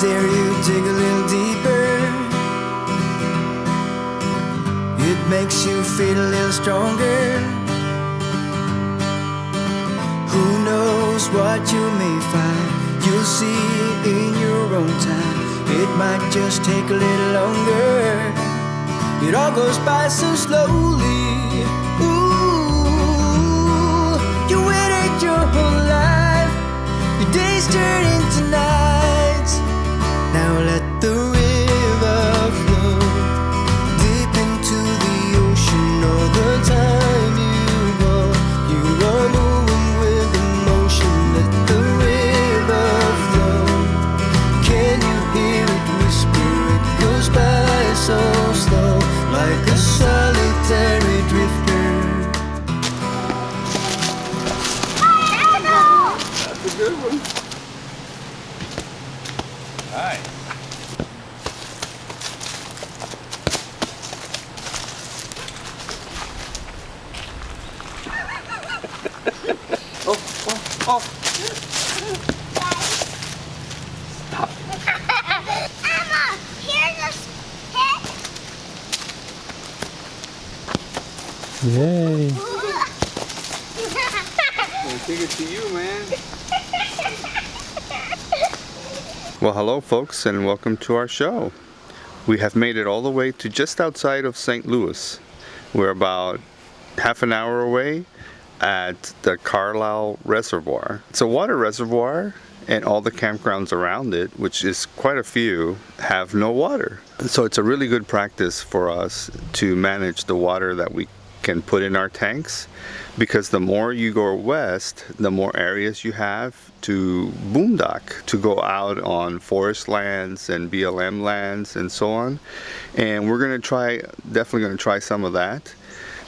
dare you dig a little deeper. It makes you feel a little stronger. Who knows what you may find? You'll see in your own time. It might just take a little longer. It all goes by so slowly. Ooh, you waited your whole life. Your days turn into nights. Now let the river flow deep into the ocean. All the time you are moving with emotion. Let the river flow. Can you hear it whisper? It goes by so slow, like a solitary drifter. That's a good one. Hi. Oh. Stop. Emma, here's a hit. Yay. I'll take it to you, man. Well, hello folks, and welcome to our show. We have made it all the way to just outside of St. Louis. We're about half an hour away at the Carlyle Reservoir. It's a water reservoir, and all the campgrounds around it, which is quite a few, have no water. So it's a really good practice for us to manage the water that we can put in our tanks, because the more you go west, the more areas you have to boondock, to go out on forest lands and BLM lands and so on. And we're definitely gonna try some of that.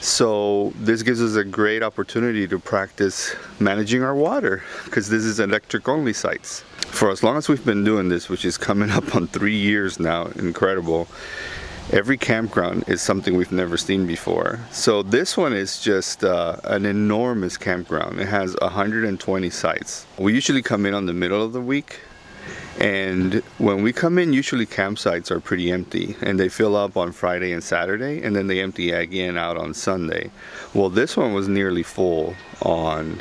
So this gives us a great opportunity to practice managing our water, because this is electric only sites. For as long as we've been doing this, which is coming up on 3 years now, incredible, every campground is something we've never seen before. So this one is just an enormous campground. It has 120 sites. We usually come in on the middle of the week, and when we come in, usually campsites are pretty empty, and they fill up on Friday and Saturday, and then they empty again out on Sunday. Well, this one was nearly full on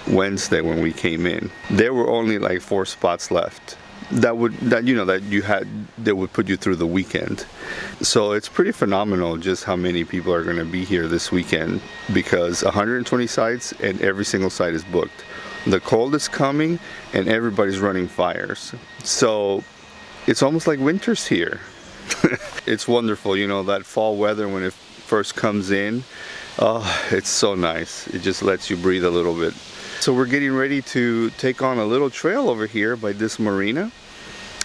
Wednesday when we came in. There were only like 4 spots left that would put you through the weekend. So it's pretty phenomenal just how many people are going to be here this weekend, because 120 sites and every single site is booked. The cold is coming and everybody's running fires. So it's almost like winter's here. It's wonderful, you know, that fall weather when it first comes in. Oh, it's so nice. It just lets you breathe a little bit. So we're getting ready to take on a little trail over here by this marina,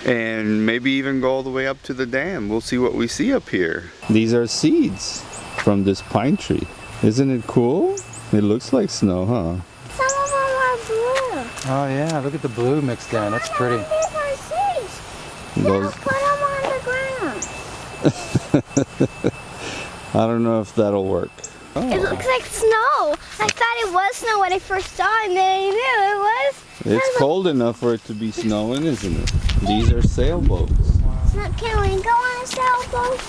and maybe even go all the way up to the dam. We'll see what we see up here. These are seeds from this pine tree. Isn't it cool? It looks like snow, huh? Some of them are blue. Oh yeah, look at the blue mixed in. That's pretty. These are seeds. Those... Put them on the ground. I don't know if that'll work. Oh. It looks like snow. I thought it was snow when I first saw it, and then I knew it was. It's cold enough for it to be snowing, isn't it? These are sailboats. So can we go on a sailboat?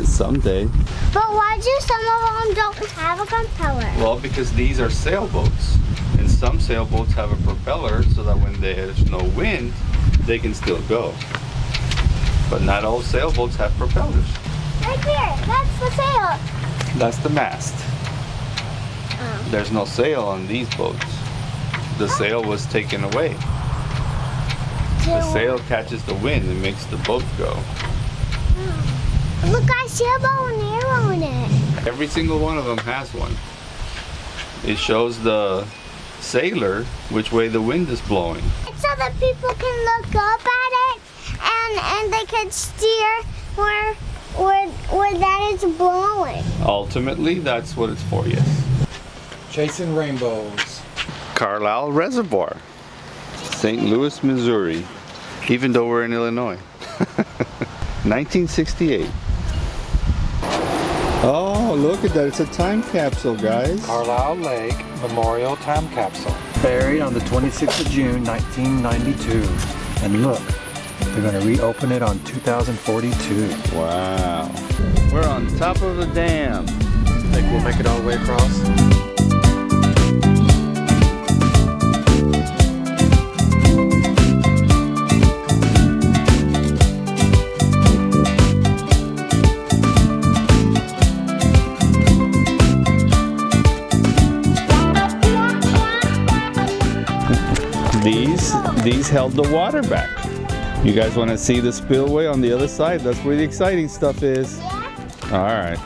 Someday. But why do some of them don't have a propeller? Well, because these are sailboats, and some sailboats have a propeller so that when there's no wind, they can still go. But not all sailboats have propellers. Right here, that's the sail. That's the mast. Oh. There's no sail on these boats. The sail was taken away. The sail catches the wind and makes the boat go. Oh. Look, I see a bow and arrow in it. Every single one of them has one. It shows the sailor which way the wind is blowing. So that people can look up at it and they can steer where that is blowing. Ultimately, that's what it's for, yes. Chasing rainbows. Carlyle Reservoir, Saint Lois, Missouri, even though we're in Illinois. 1968. Oh, look at that. It's a time capsule, guys. Carlisle Lake Memorial Time Capsule. Buried on the 26th of June, 1992. And look, They're going to reopen it on 2042. Wow. We're on top of the dam. Think we'll make it all the way across? These held the water back. You guys want to see the spillway on the other side? That's where the exciting stuff is. All right.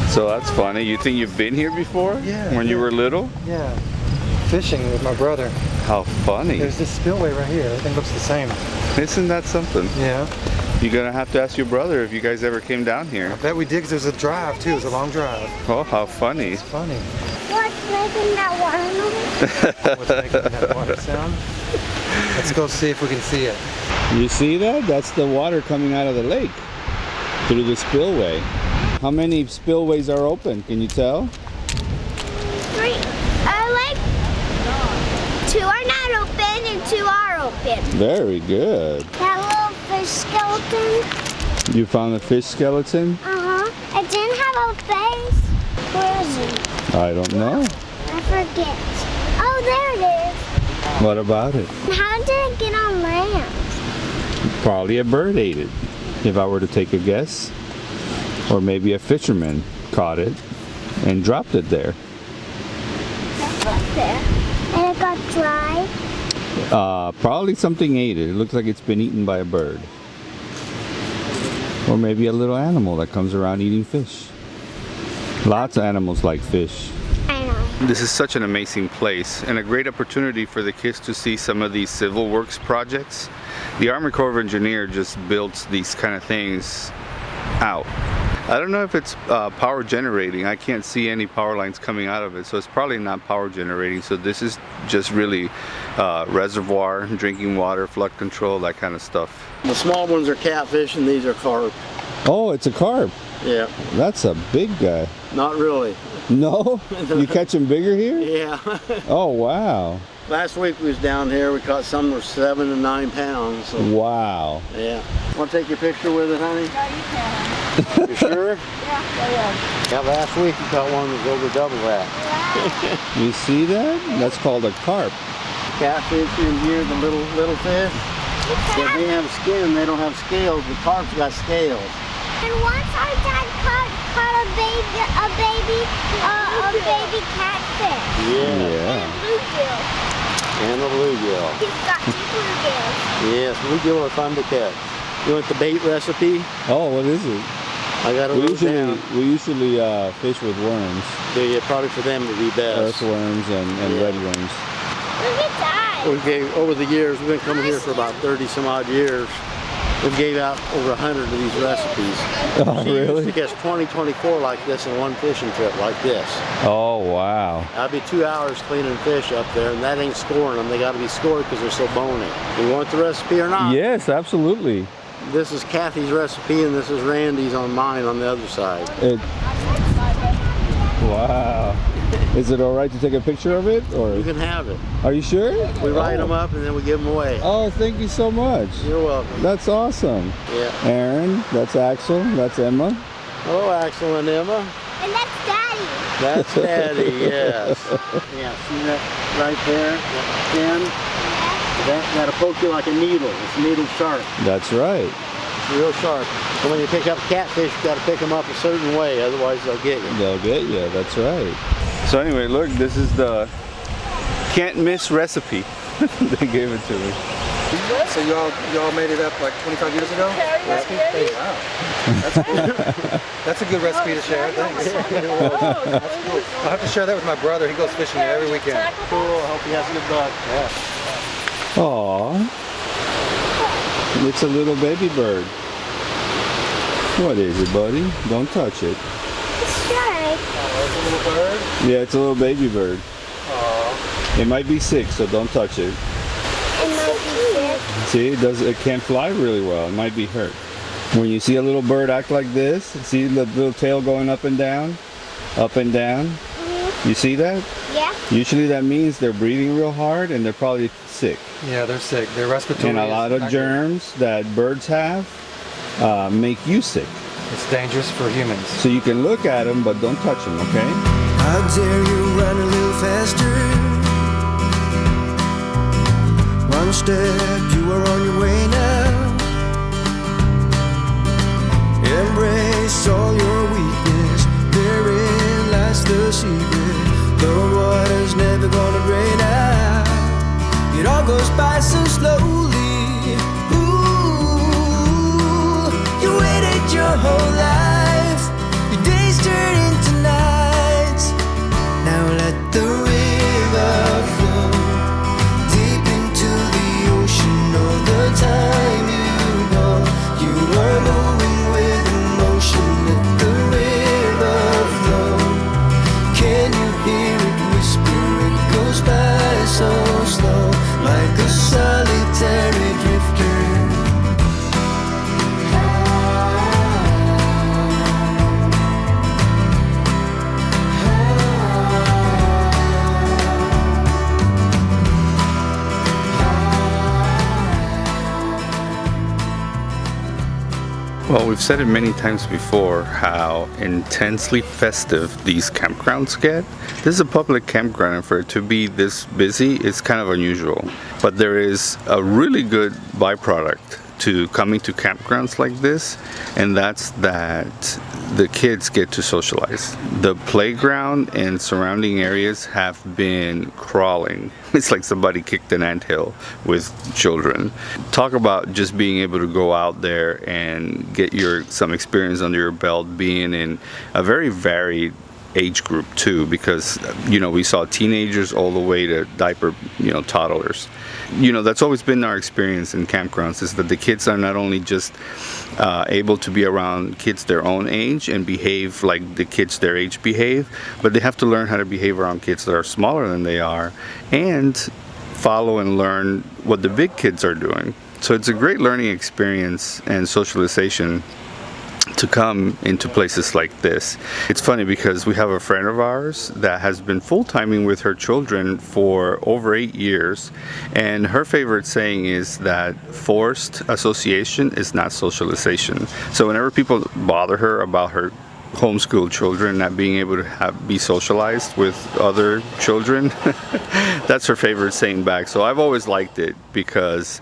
So that's funny. You think you've been here before? Yeah. When you were little? Yeah. Fishing with my brother. How funny. There's this spillway right here. Everything looks the same. Isn't that something? Yeah. You're gonna have to ask your brother if you guys ever came down here. I bet we did, 'cause there's a drive too. It's a long drive. Oh, how funny. It's funny. What's making that water noise? What's making that water sound? Let's go see if we can see it. You see that? That's the water coming out of the lake through the spillway. How many spillways are open? Can you tell? 3. Like 2 are not open and 2 are open. Very good. That little fish skeleton. You found a fish skeleton? It didn't have a face. Where is it? I don't know. I forget. Oh, there it is. What about it? How did it get on land? Probably a bird ate it, if I were to take a guess. Or maybe a fisherman caught it and dropped it there. That's up there. And it got dry. Probably something ate it. It looks like it's been eaten by a bird. Or maybe a little animal that comes around eating fish. Lots of animals like fish. I know. This is such an amazing place and a great opportunity for the kids to see some of these civil works projects. The Army Corps of Engineers just builds these kind of things out. I don't know if it's power generating. I can't see any power lines coming out of it, so it's probably not power generating. So this is just really reservoir, drinking water, flood control, that kind of stuff. The small ones are catfish and these are carp. Oh, it's a carp. Yeah. That's a big guy. Not really. No? You catch them bigger here? Yeah. Oh, wow. Last week we was down here. We caught some that were 7 and 9 pounds. So, Wow. yeah. Want to take your picture with it, honey? Yeah, you can. You sure? Yeah. Yeah, last week we caught one that was over double that. You see that? That's called a carp. Catfish in here, the little fish. If they have skin, they don't have scales. The carp's got scales. And once our dad caught a baby catfish. Yeah. And a bluegill. And the bluegill. He's got 2 bluegills. Yes, bluegill are fun to catch. You want the bait recipe? Oh, what is it? I got it We wrote down. usually fish with worms. Yeah, probably for them to be best. Earthworms and Yeah. red worms. Look at that. We gave, over the years, we've been coming here for about 30 some odd years. We gave out over 100 of these recipes. Oh, You used really? to catch 20, 24 like this in one fishing trip like this. Oh, wow. That'd be 2 hours cleaning fish up there, and that ain't scoring them. They got to be scored because they're so bony. You want the recipe or not? Yes, absolutely. This is Kathy's recipe, and this is Randy's on mine on the other side. Wow. Is it all right to take a picture of it, or You can have it. are you sure? We write Oh. them up, and then we give them away. Oh, thank you so much. You're welcome. That's awesome. Yeah. Aaron, that's Axel, that's Emma. Hello, Axel and Emma. And that's Daddy. That's Daddy, yes. Yeah, see that right there? That fin? That'll poke you like a needle. It's needle sharp. That's right. It's real sharp. And when you pick up catfish, you got to pick them up a certain way, otherwise they'll get you. They'll get you, that's right. So anyway, look, this is the can't miss recipe. They gave it to me. So y'all made it up like 25 years ago? Recipe? Hey, wow. That's a good recipe to share, thanks. That's cool. I'll have to share that with my brother. He goes fishing there every weekend. Cool, I hope you have good luck. Yeah. Aww. It's a little baby bird. What is it, buddy? Don't touch it. Shark. It's a little bird. Yeah, it's a little baby bird. Aww. It might be sick, so don't touch it. It might be sick. See, it can't fly really well. It might be hurt. When you see a little bird act like this, see the little tail going up and down? Up and down? You see that? Yeah. Usually that means they're breathing real hard and they're probably sick. Yeah, they're sick. Their respiratory. And a is lot of not germs that birds have make you sick. good. It's dangerous for humans. So you can look at them, but don't touch them, okay? How dare you run a little faster? One step, you are on your way now. Embrace all your weakness. Therein lies the secret. The water's never gonna drain out. It all goes by so slowly. Ooh, you waited your whole life. Your days turn into nights. Now let the river flow deep into the ocean. All the time you know you are moving with emotion. Let the river flow. Can you hear it whisper? It goes by so slow, like a solitary drifter. Well, we've said it many times before how intensely festive these campgrounds get. This is a public campground, and for it to be this busy is kind of unusual. But there is a really good byproduct to coming to campgrounds like this, and that's that the kids get to socialize. The playground and surrounding areas have been crawling. It's like somebody kicked an anthill with children. Talk about just being able to go out there and get some experience under your belt, being in a very varied age group too, because we saw teenagers all the way to diaper toddlers. That's always been our experience in campgrounds, is that the kids are not only just able to be around kids their own age and behave like the kids their age behave, but they have to learn how to behave around kids that are smaller than they are and follow and learn what the big kids are doing. So it's a great learning experience and socialization to come into places like this. It's funny because we have a friend of ours that has been full-timing with her children for over 8 years, and her favorite saying is that forced association is not socialization. So whenever people bother her about her homeschool children not being able to be socialized with other children, that's her favorite saying back. So I've always liked it, because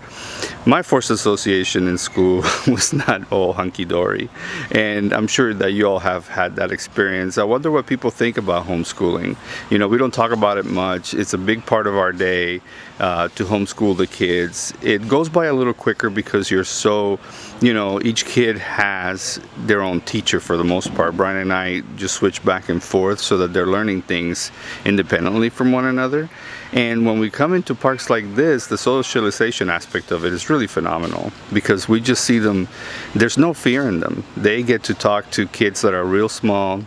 my forced association in school was not all hunky-dory, and I'm sure that you all have had that experience. I wonder what people think about homeschooling. We don't talk about it much. It's a big part of our day to homeschool the kids. It goes by a little quicker because you're so, each kid has their own teacher for the most part. Brian and I just switch back and forth so that they're learning things independently from one another. And when we come into parks like this, the socialization aspect of it is really phenomenal, because we just see them, there's no fear in them. They get to talk to kids that are real small.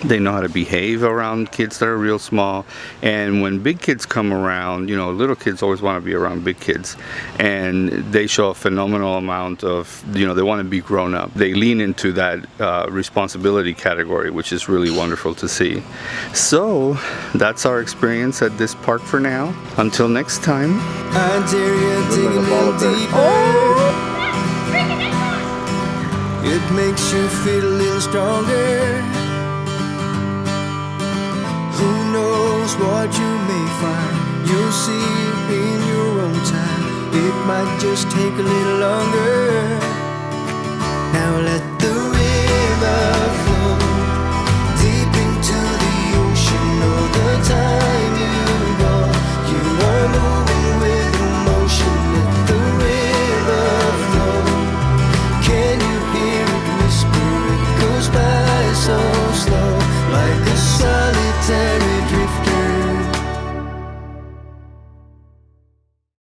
They know how to behave around kids that are real small. And when big kids come around, little kids always want to be around big kids, and they show a phenomenal amount of, they want to be grown up. They lean into that responsibility category, which is really wonderful to see. So that's our experience at this park for now. Until next time. I dare you dig a little deeper. It makes you feel a little stronger. Who knows what you may find? You'll see it in your own time. It might just take a little longer. Now let